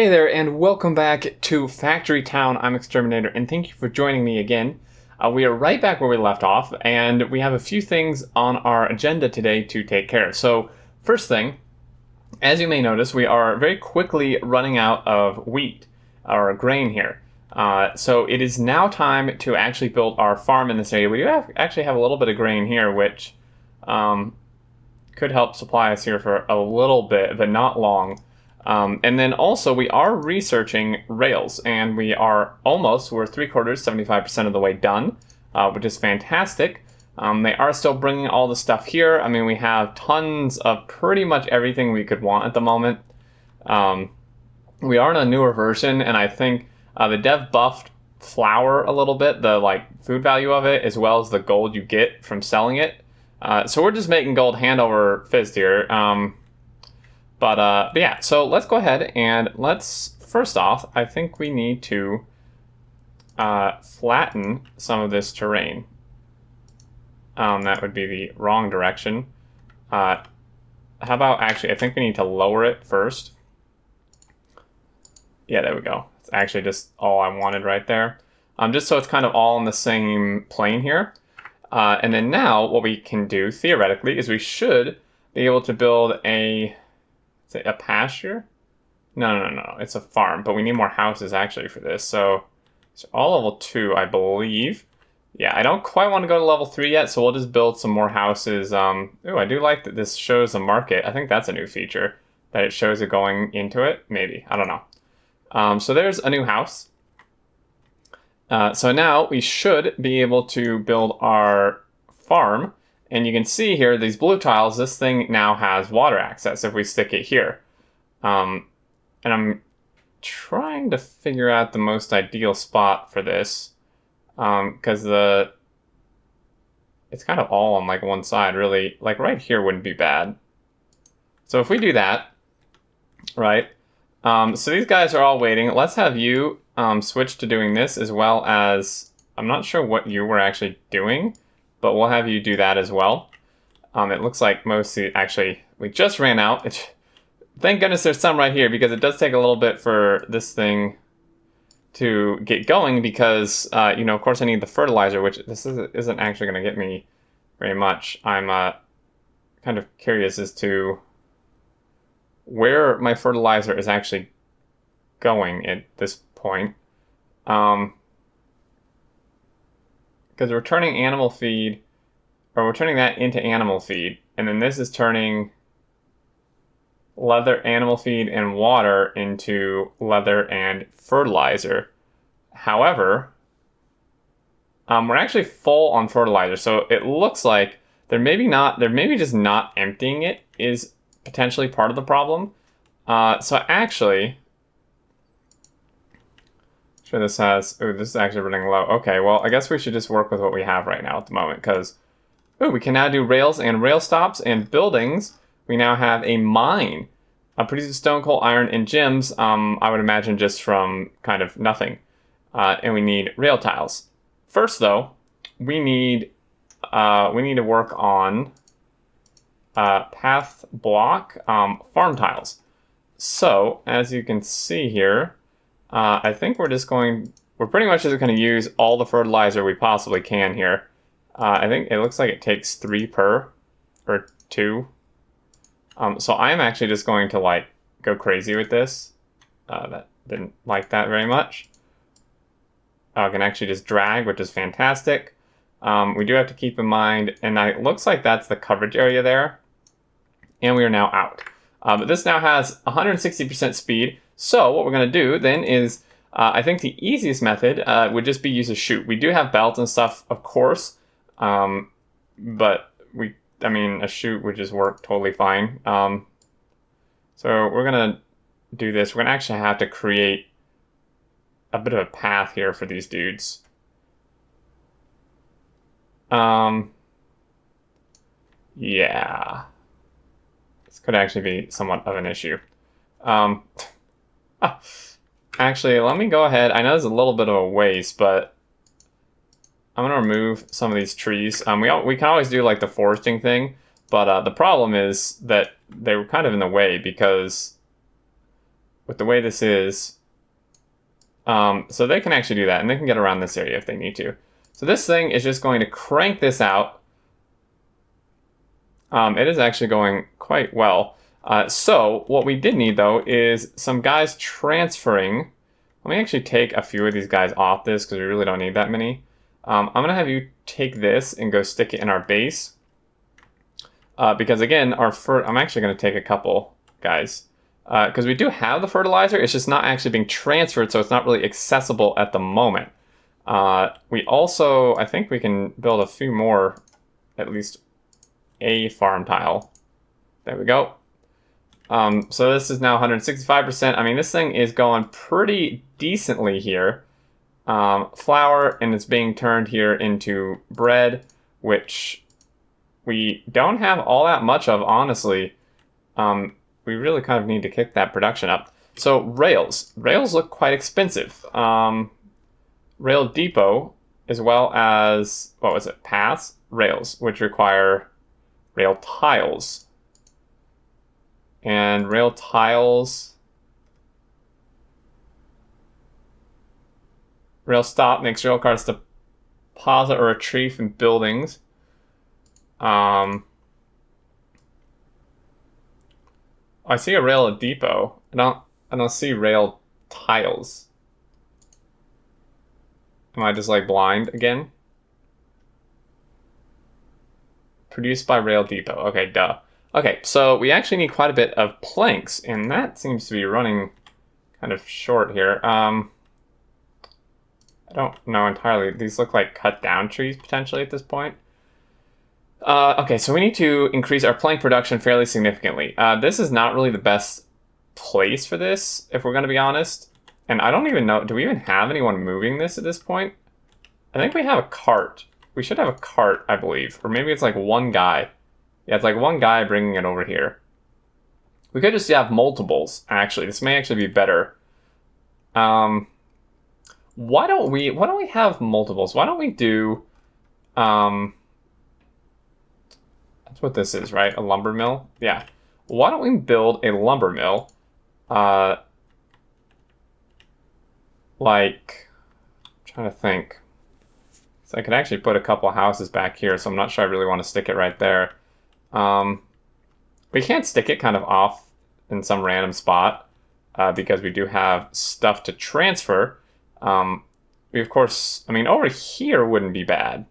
Hey there, and welcome back to Factory Town. I'm Xterminator, and thank you for joining me again. We are right back where we left off, and we have a few things on our agenda today to take care of. So, first thing, as you may notice, we are very quickly running out of wheat, or grain here. So it is now time to actually build our farm in this area. We do actually have a little bit of grain here, which could help supply us here for a little bit, but not long. And then also we are researching rails, and we're 75% of the way done, which is fantastic. They are still bringing all the stuff here. I mean, we have tons of pretty much everything we could want at the moment. We are in a newer version, and I think the dev buffed flour a little bit, the food value of it, as well as the gold you get from selling it. So we're just making gold hand over fist here. But yeah, so let's go ahead and first off, I think we need to flatten some of this terrain. That would be the wrong direction. How about actually, I think we need to lower it first. Yeah, there we go. It's actually just all I wanted right there. Just so it's kind of all on the same plane here. And then now what we can do theoretically is we should be able to build a pasture? No. It's a farm, but we need more houses actually for this. So it's all level 2, I believe. Yeah, I don't quite want to go to level 3 yet, so we'll just build some more houses. Ooh, I do like that this shows a market. I think that's a new feature, that it shows it going into it. Maybe, I don't know. So there's a new house. So now we should be able to build our farm. And you can see here, these blue tiles, this thing now has water access if we stick it here. And I'm trying to figure out the most ideal spot for this. Because it's kind of all on one side, really. Like right here wouldn't be bad. So if we do that, right? So these guys are all waiting. Let's have you switch to doing this, as well as, I'm not sure what you were actually doing, but we'll have you do that as well. It looks like mostly, actually, we just ran out. Thank goodness there's some right here, because it does take a little bit for this thing to get going, because, of course I need the fertilizer, which this isn't actually going to get me very much. I'm kind of curious as to where my fertilizer is actually going at this point. Because we're turning animal feed, or we're turning that into animal feed, and then this is turning leather, animal feed, and water into leather and fertilizer. However, we're actually full on fertilizer, so it looks like they're maybe just not emptying it is potentially part of the problem. So actually, sure this has, this is actually running low. Okay, well, I guess we should just work with what we have right now at the moment, because we can now do rails and rail stops and buildings. We now have a mine, produces stone, coal, iron, and gems. I would imagine just from kind of nothing. And we need rail tiles. First, though, we need to work on path block farm tiles. So as you can see here, I think we're pretty much just going to use all the fertilizer we possibly can here. I think it looks like it takes 3 per, or 2. So I'm actually just going to go crazy with this. That didn't like that very much. I can actually just drag, which is fantastic. We do have to keep in mind, and it looks like that's the coverage area there. And we are now out. But this now has 160% speed. So what we're going to do then is, I think the easiest method would just be use a chute. We do have belts and stuff, of course. But a chute would just work totally fine. So we're going to do this. We're going to actually have to create a bit of a path here for these dudes. Yeah. This could actually be somewhat of an issue. Actually, let me go ahead. I know there's a little bit of a waste, but I'm going to remove some of these trees. We can always do the foresting thing, but the problem is that they were kind of in the way, because with the way this is. So they can actually do that, and they can get around this area if they need to. So this thing is just going to crank this out. It is actually going quite well. So what we did need, though, is some guys transferring. Let me actually take a few of these guys off this, because we really don't need that many. I'm going to have you take this and go stick it in our base. Because, again, I'm actually going to take a couple guys. Because we do have the fertilizer, it's just not actually being transferred, so it's not really accessible at the moment. We also, I think we can build a few more, at least a farm tile. There we go. So this is now 165%. I mean, this thing is going pretty decently here. Flour, and it's being turned here into bread, which we don't have all that much of, honestly. We really kind of need to kick that production up. So rails. Rails look quite expensive. Rail depot, as well as, what was it, paths? Rails, which require rail tiles. And rail tiles... Rail stop makes rail cars deposit or retrieve from buildings. I see a rail depot. I don't see rail tiles. Am I just like blind again? Produced by rail depot. Okay, duh. Okay, so we actually need quite a bit of planks, and that seems to be running kind of short here. I don't know entirely. These look like cut down trees potentially at this point. Okay, so we need to increase our plank production fairly significantly. This is not really the best place for this, if we're going to be honest. And I don't even know, do we even have anyone moving this at this point? I think we have a cart. We should have a cart, I believe. Or maybe it's like one guy. Yeah, it's like one guy bringing it over here. We could just have multiples, actually. This may actually be better. Why don't we have multiples? Why don't we do, that's what this is, right? A lumber mill? Yeah. Why don't we build a lumber mill? Like, I'm trying to think. So I could actually put a couple of houses back here, so I'm not sure I really want to stick it right there. We can't stick it kind of off in some random spot, because we do have stuff to transfer. We, of course, I mean, over here wouldn't be bad.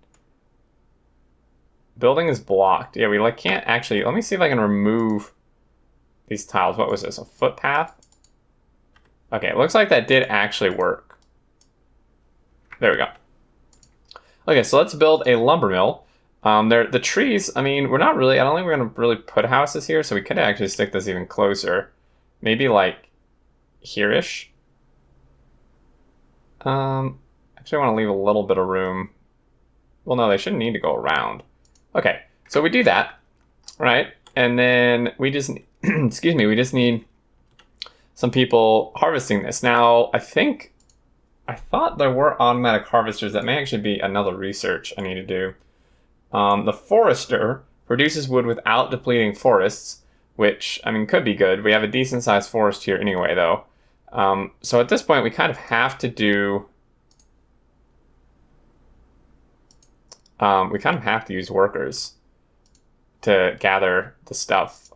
Building is blocked. Yeah, we like can't actually, let me see if I can remove these tiles. What was this, a footpath? Okay, it looks like that did actually work. There we go. Okay, so let's build a lumber mill. The trees, I mean, we're not really, I don't think we're going to really put houses here, so we could actually stick this even closer. Maybe like here-ish. Actually, I want to leave a little bit of room. Well, no, they shouldn't need to go around. Okay, so we do that, right? And then we just, excuse me, we just need some people harvesting this. Now, I thought there were automatic harvesters. That may actually be another research I need to do. The forester produces wood without depleting forests, which, I mean, could be good. We have a decent sized forest here anyway, though. So at this point, we kind of have to do... we kind of have to use workers to gather the stuff.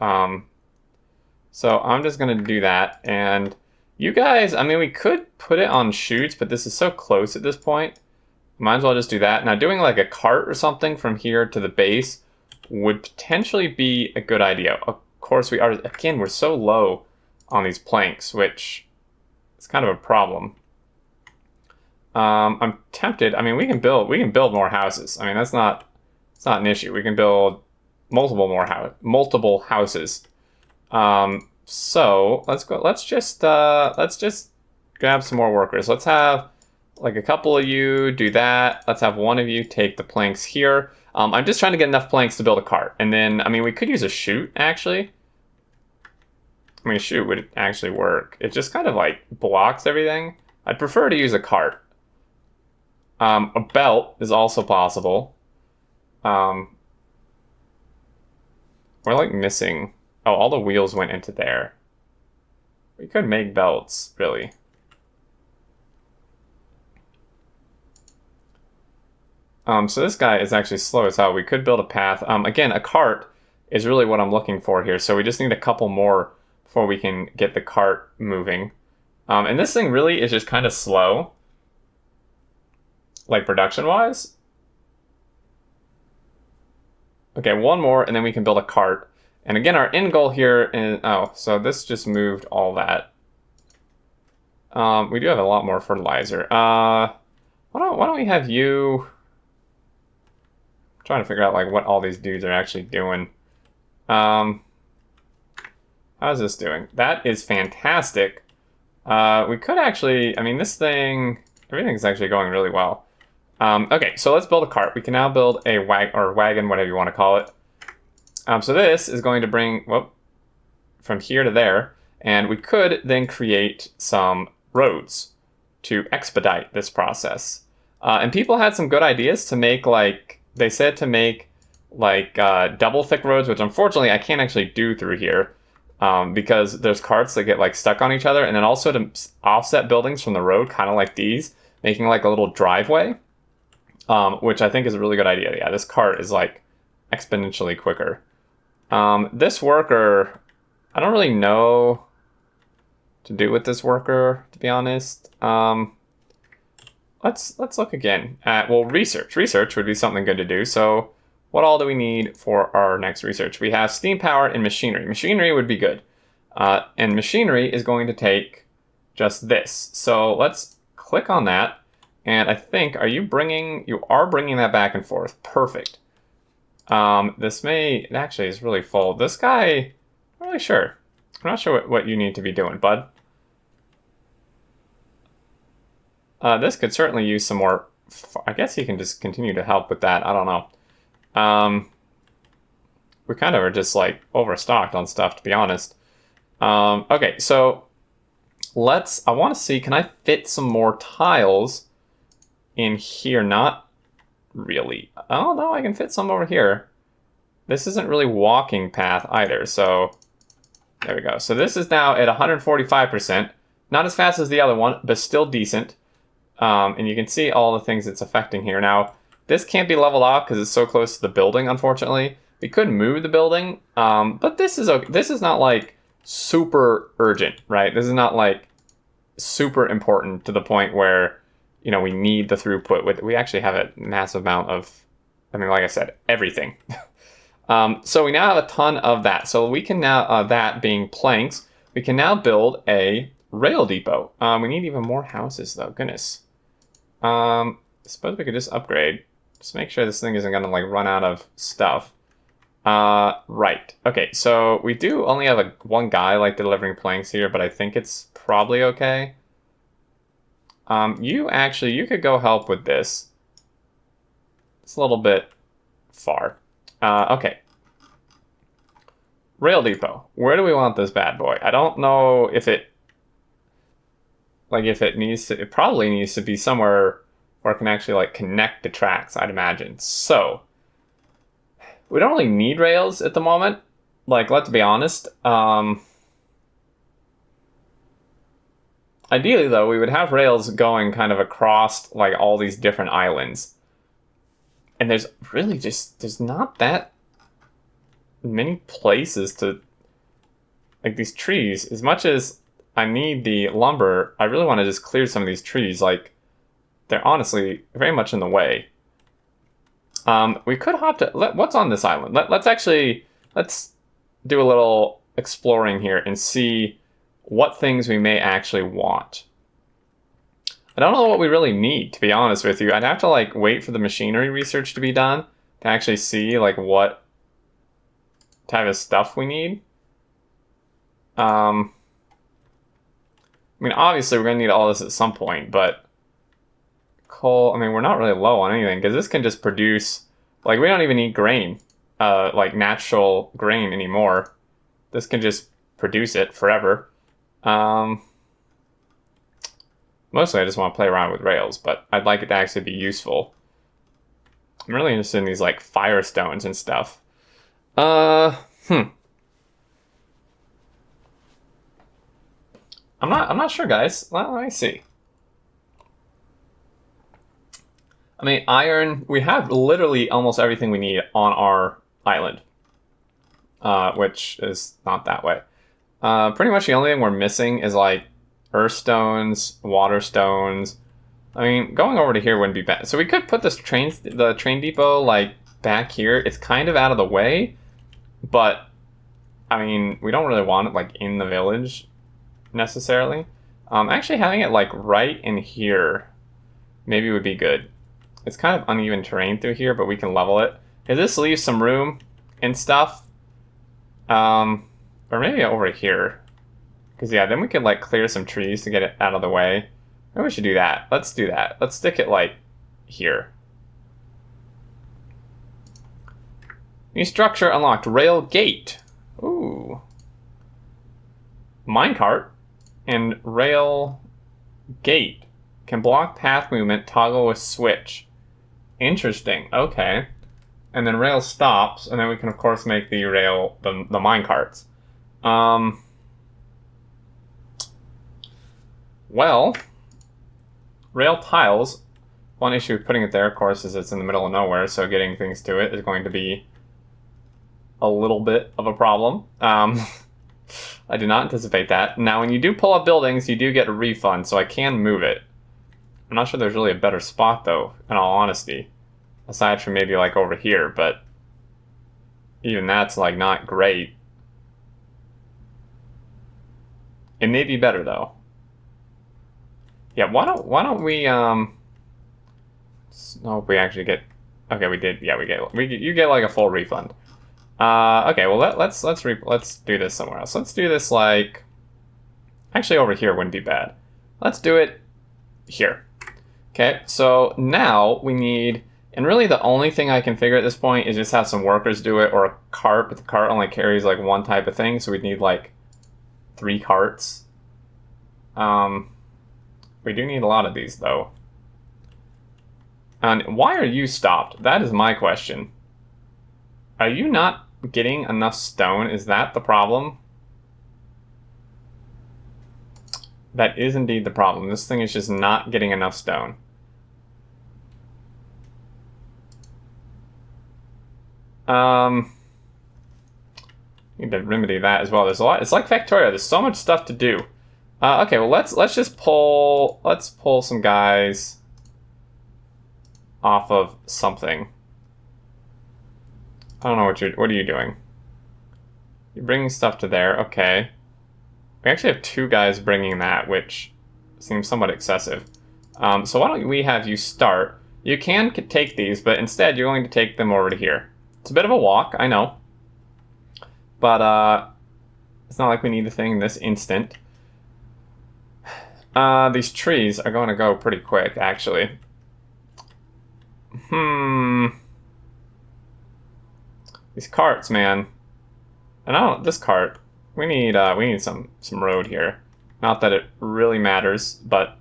So I'm just going to do that. And you guys, I mean, we could put it on chutes, but this is so close at this point. Might as well just do that. Now, doing like a cart or something from here to the base would potentially be a good idea. Of course, we are, again, we're so low on these planks, which is kind of a problem. I'm tempted. I mean, we can build more houses. I mean, it's not an issue. We can build multiple houses. So let's go. Let's just grab some more workers. Let's have like a couple of you do that. Let's have one of you take the planks here. I'm just trying to get enough planks to build a cart, and then I mean we could use a chute actually. I mean, a chute would actually work. It just kind of like blocks everything. I'd prefer to use a cart. A belt is also possible. We're like missing... Oh, all the wheels went into there. We could make belts, really. So this guy is actually slow as hell. We could build a path. Again, a cart is really what I'm looking for here. So we just need a couple more before we can get the cart moving. And this thing really is just kind of slow, like production-wise. Okay, one more, and then we can build a cart. And again, our end goal here is... Oh, so this just moved all that. We do have a lot more fertilizer. Why don't we have you... I'm trying to figure out like what all these dudes are actually doing. How's this doing? That is fantastic. We could actually... I mean, this thing... Everything's actually going really well. Okay, so let's build a cart. We can now build a wagon, whatever you want to call it. So this is going to bring, from here to there, and we could then create some roads to expedite this process. And people had some good ideas to make, like, they said to make, like, double thick roads, which unfortunately I can't actually do through here, because there's carts that get, like, stuck on each other, and then also to offset buildings from the road, kind of like these, making, like, a little driveway, which I think is a really good idea. Yeah, this cart is, like, exponentially quicker. This worker, I don't really know to do with this worker, to be honest. Let's look again at, well, research. Research would be something good to do. So what all do we need for our next research? We have steam power and machinery. Machinery would be good. And machinery is going to take just this. So let's click on that. And I think, you are bringing that back and forth. Perfect. It actually is really full. This guy, I'm really sure. I'm not sure what you need to be doing, bud. This could certainly use some more, I guess he can just continue to help with that. I don't know. We kind of are just like overstocked on stuff, to be honest. Okay, so I want to see, can I fit some more tiles in here? Not really. Oh, no, I can fit some over here. This isn't really walking path either, so there we go. So this is now at 145%. Not as fast as the other one, but still decent. And you can see all the things it's affecting here. Now, this can't be leveled off because it's so close to the building, unfortunately. We could move the building, but this is okay. This is not like super urgent, right? This is not like super important to the point where, you know, we need the throughput. We actually have a massive amount of, I mean, like I said, everything. So we now have a ton of that. So we can now, that being planks, we can now build a rail depot. We need even more houses though, goodness. I suppose we could just upgrade. Just make sure this thing isn't gonna like run out of stuff. Right. Okay, so we do only have one guy like delivering planks here, but I think it's probably okay. You could go help with this. It's a little bit far. Okay. Rail depot. Where do we want this bad boy? I don't know if it probably needs to be somewhere where it can actually like connect the tracks, I'd imagine. So we don't really need rails at the moment. Like, let's be honest. Ideally though, we would have rails going kind of across like all these different islands. And there's not that many places to, like, these trees. As much as I need the lumber, I really want to just clear some of these trees. Like, they're honestly very much in the way. We could hop to, what's on this island? Let's do a little exploring here and see what things we may actually want. I don't know what we really need, to be honest with you. I'd have to like wait for the machinery research to be done to actually see like what type of stuff we need. I mean, obviously we're gonna need all this at some point, but coal, I mean, we're not really low on anything because this can just produce, like, we don't even need grain, like natural grain anymore. This can just produce it forever. Mostly I just want to play around with rails, but I'd like it to actually be useful. I'm really interested in these like firestones and stuff. I'm not sure, guys. Let me see. I mean, iron, we have literally almost everything we need on our island. Which is not that way. Pretty much the only thing we're missing is like earth stones, water stones. I mean, going over to here wouldn't be bad. So we could put the train depot like back here. It's kind of out of the way, but I mean, we don't really want it like in the village necessarily. Actually having it like right in here maybe would be good. It's kind of uneven terrain through here, but we can level it. Because this leaves some room and stuff. Or maybe over here. Because yeah, then we could like clear some trees to get it out of the way. Maybe we should do that. Let's do that. Let's stick it like here. New structure unlocked. Rail gate. Ooh. Minecart and rail gate. Can block path movement, toggle with switch. Interesting. Okay. And then rail stops, and then we can of course make the rail the mine carts. Well, rail tiles. One issue with putting it there, of course, is it's in the middle of nowhere, so getting things to it is going to be a little bit of a problem. I did not anticipate that. Now, when you do pull up buildings, you do get a refund, so I can move it. I'm not sure there's really a better spot, though, in all honesty. Aside from maybe, like, over here, but even that's, like, not great. It may be better, though. Yeah, why don't we, no, we actually get, okay, we did, yeah, you get, like, a full refund. Okay, well, let's do this somewhere else. Let's do this, like, actually over here wouldn't be bad. Let's do it here. Okay, so now we need, and really the only thing I can figure at this point is just have some workers do it, or a cart, but the cart only carries like one type of thing, so we'd need like 3 carts. We do need a lot of these though. And why are you stopped? That is my question. Are you not getting enough stone? Is that the problem? That is indeed the problem. This thing is just not getting enough stone. Need to remedy that as well. There's a lot. It's like Factorio. There's so much stuff to do. Okay, well let's just pull. Let's pull some guys off of something. I don't know what are you doing? You're bringing stuff to there. Okay. We actually have 2 guys bringing that, which seems somewhat excessive. So why don't we have you start? You can take these, but instead you're going to take them over to here. It's a bit of a walk, I know. But it's not like we need the thing this instant. These trees are going to go pretty quick, actually. These carts, man. And I don't, this cart, we need some road here. Not that it really matters, but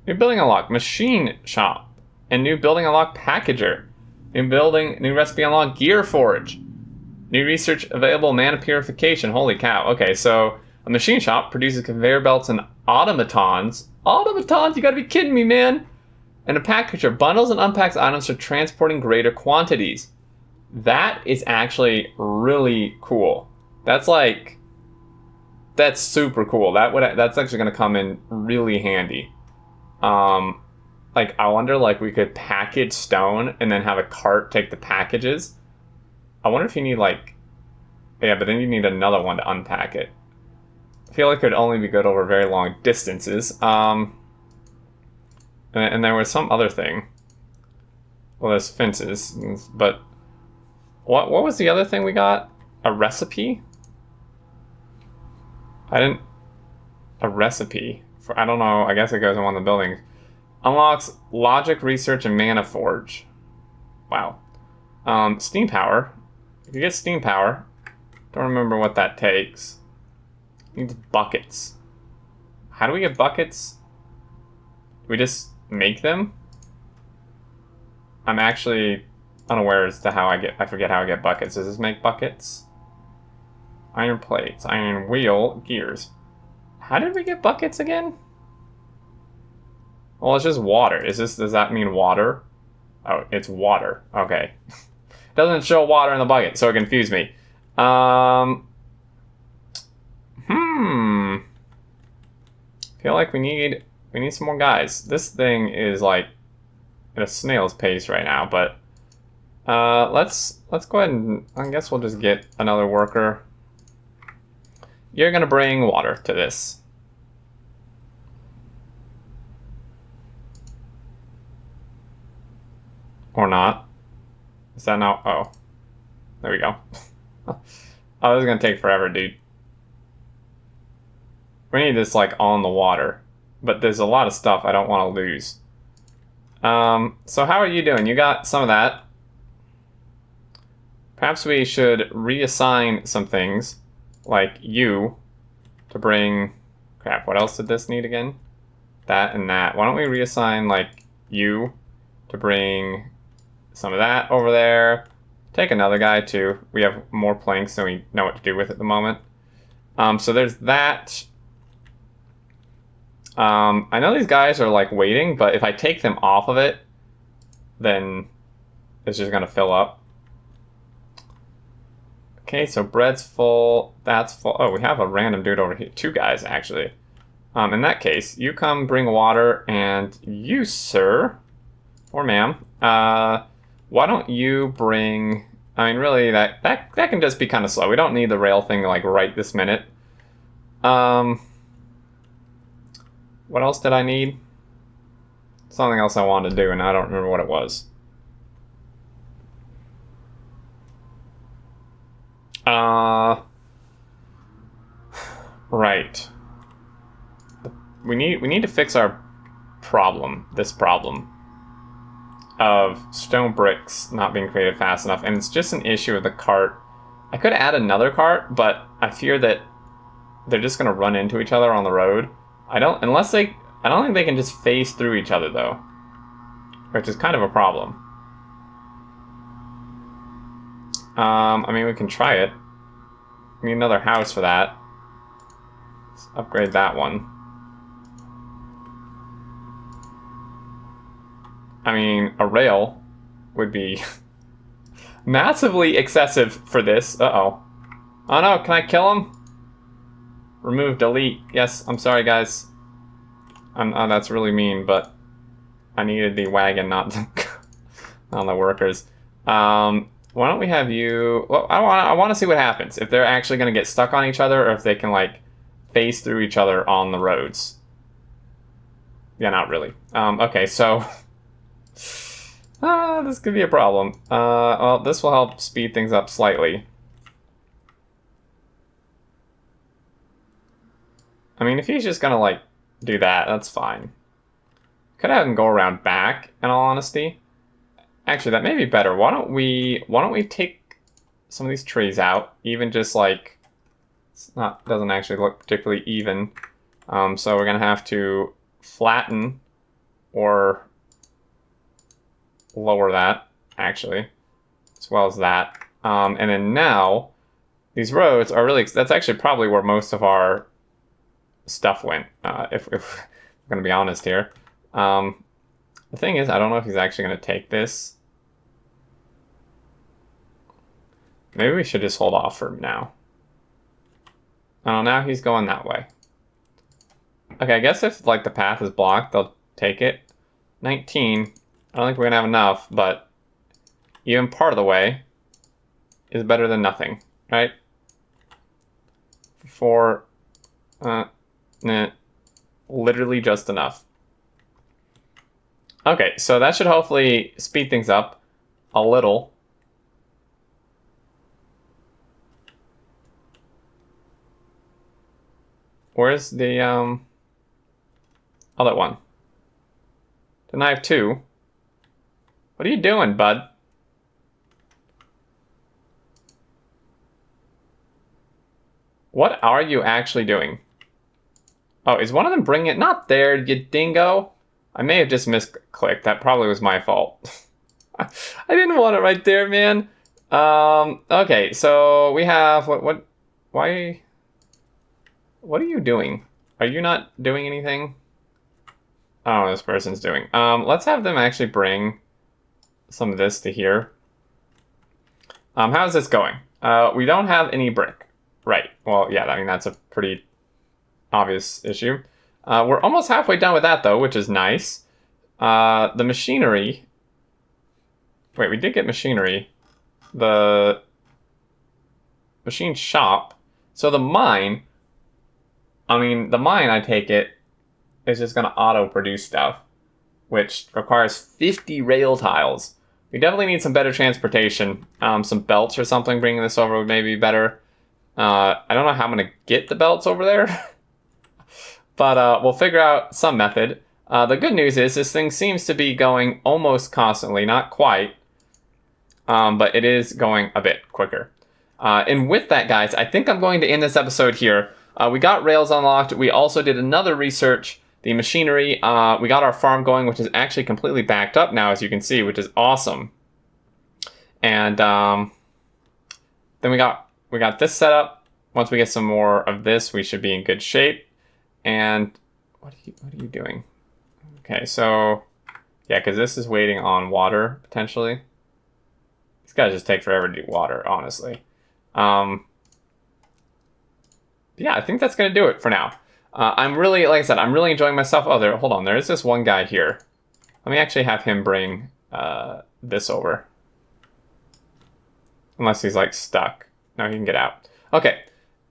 new building unlock, machine shop, and new building unlock packager. New recipe unlock, gear forge. New research available, mana purification. Holy cow. Okay, so a machine shop produces conveyor belts and automatons. Automatons? You gotta be kidding me, man. And a packager bundles and unpacks items for transporting greater quantities. That is actually really cool. That's super cool. That's actually gonna come in really handy. Like, I wonder, like, we could package stone and then have a cart take the packages. I wonder if you need, like, yeah, but then you need another one to unpack it. I feel like it would only be good over very long distances. And there was some other thing. Well, there's fences, but what was the other thing we got? A recipe? A recipe for, I don't know, I guess it goes in one of the buildings. Unlocks logic, research, and mana forge. Wow. Steam power. If you get steam power, don't remember what that takes. Needs buckets. How do we get buckets? Do we just make them? I'm actually unaware as to how I forget how I get buckets. Does this make buckets? Iron plates, iron wheel, gears. How did we get buckets again? Well, it's just water. Does that mean water? Oh, it's water. Okay. Doesn't show water in the bucket, so it confused me. Feel like we need some more guys. This thing is like at a snail's pace right now, but let's go ahead and I guess we'll just get another worker. You're gonna bring water to this. Or not. Is that now? Oh. There we go. Oh, this is gonna take forever, dude. We need this like on the water. But there's a lot of stuff I don't want to lose. So how are you doing? You got some of that. Perhaps we should reassign some things. Like you. To bring... Crap, what else did this need again? That and that. Why don't we reassign like you. To bring... some of that over there. Take another guy too. We have more planks than we know what to do with at the moment. So there's that. I know these guys are like waiting, but if I take them off of it, then it's just gonna fill up. Okay, so bread's full, that's full. Oh, we have a random dude over here. 2 guys, actually. In that case, you come bring water, and you, sir, or ma'am, why don't you bring... I mean, really, that can just be kind of slow. We don't need the rail thing, like, right this minute. What else did I need? Something else I wanted to do, and I don't remember what it was. Right. We need to fix our problem. This problem of stone bricks not being created fast enough, and it's just an issue with the cart. I could add another cart, but I fear that they're just gonna run into each other on the road. I don't think they can just phase through each other though, which is kind of a problem. I mean, we can try it. We need another house for that. Let's upgrade that one. I mean, a rail would be massively excessive for this. Uh-oh. Oh no, can I kill him? Remove, delete. Yes, I'm sorry, guys. Oh, that's really mean, but I needed the wagon, not the workers. Why don't we have you... Well, I want to see what happens. If they're actually going to get stuck on each other, or if they can, like, phase through each other on the roads. Yeah, not really. Okay, so... this could be a problem. Well, this will help speed things up slightly. I mean, if he's just gonna, like, do that, that's fine. Could have him go around back, in all honesty. Actually, that may be better. Why don't we take some of these trees out, even just, like, doesn't actually look particularly even. So we're gonna have to flatten or lower that, actually, as well as that. And then now, these roads are really... That's actually probably where most of our stuff went, if we're going to be honest here. The thing is, I don't know if he's actually going to take this. Maybe we should just hold off for now. Oh, now he's going that way. Okay, I guess if, like, the path is blocked, they'll take it. 19. I don't think we're going to have enough, but even part of the way is better than nothing, right? For, literally just enough. Okay, so that should hopefully speed things up a little. Where's the, other one? Didn't I have 2? What are you doing, bud? What are you actually doing? Oh, is one of them bringing it? Not there, you dingo. I may have just misclicked. That probably was my fault. I didn't want it right there, man. Okay, so we have why? What are you doing? Are you not doing anything? I don't know what this person's doing. Let's have them actually bring some of this to here. How's this going? We don't have any brick. Right. Well, yeah, I mean, that's a pretty obvious issue. We're almost halfway done with that, though, which is nice. The machinery... Wait, we did get machinery. The machine shop. So the mine... I mean, the mine, I take it, is just going to auto-produce stuff, which requires 50 rail tiles. We definitely need some better transportation. Some belts or something, bringing this over would maybe be better. I don't know how I'm going to get the belts over there, but we'll figure out some method. The good news is this thing seems to be going almost constantly, not quite, but it is going a bit quicker. And with that, guys, I think I'm going to end this episode here. We got rails unlocked. We also did another research, the machinery. We got our farm going, which is actually completely backed up now, as you can see, which is awesome. And then we got this set up. Once we get some more of this, we should be in good shape. And what are you doing? Okay, so yeah, because this is waiting on water potentially. These guys just take forever to do water, honestly. Yeah, I think that's gonna do it for now. I'm really, like I said, I'm really enjoying myself. Oh, hold on, there's this one guy here. Let me actually have him bring this over. Unless he's like stuck. No, he can get out. Okay.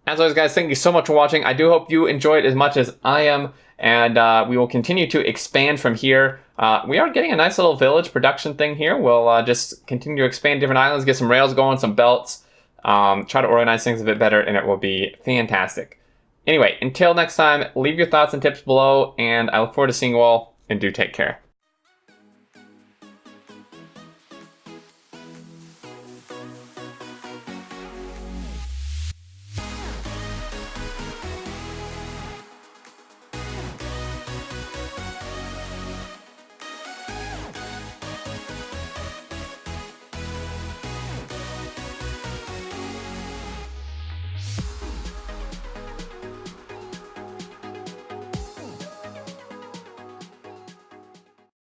As always, guys, thank you so much for watching. I do hope you enjoyed as much as I am, and we will continue to expand from here. We are getting a nice little village production thing here. We'll just continue to expand different islands, get some rails going, some belts, try to organize things a bit better, and it will be fantastic. Anyway, until next time, leave your thoughts and tips below, and I look forward to seeing you all, and do take care.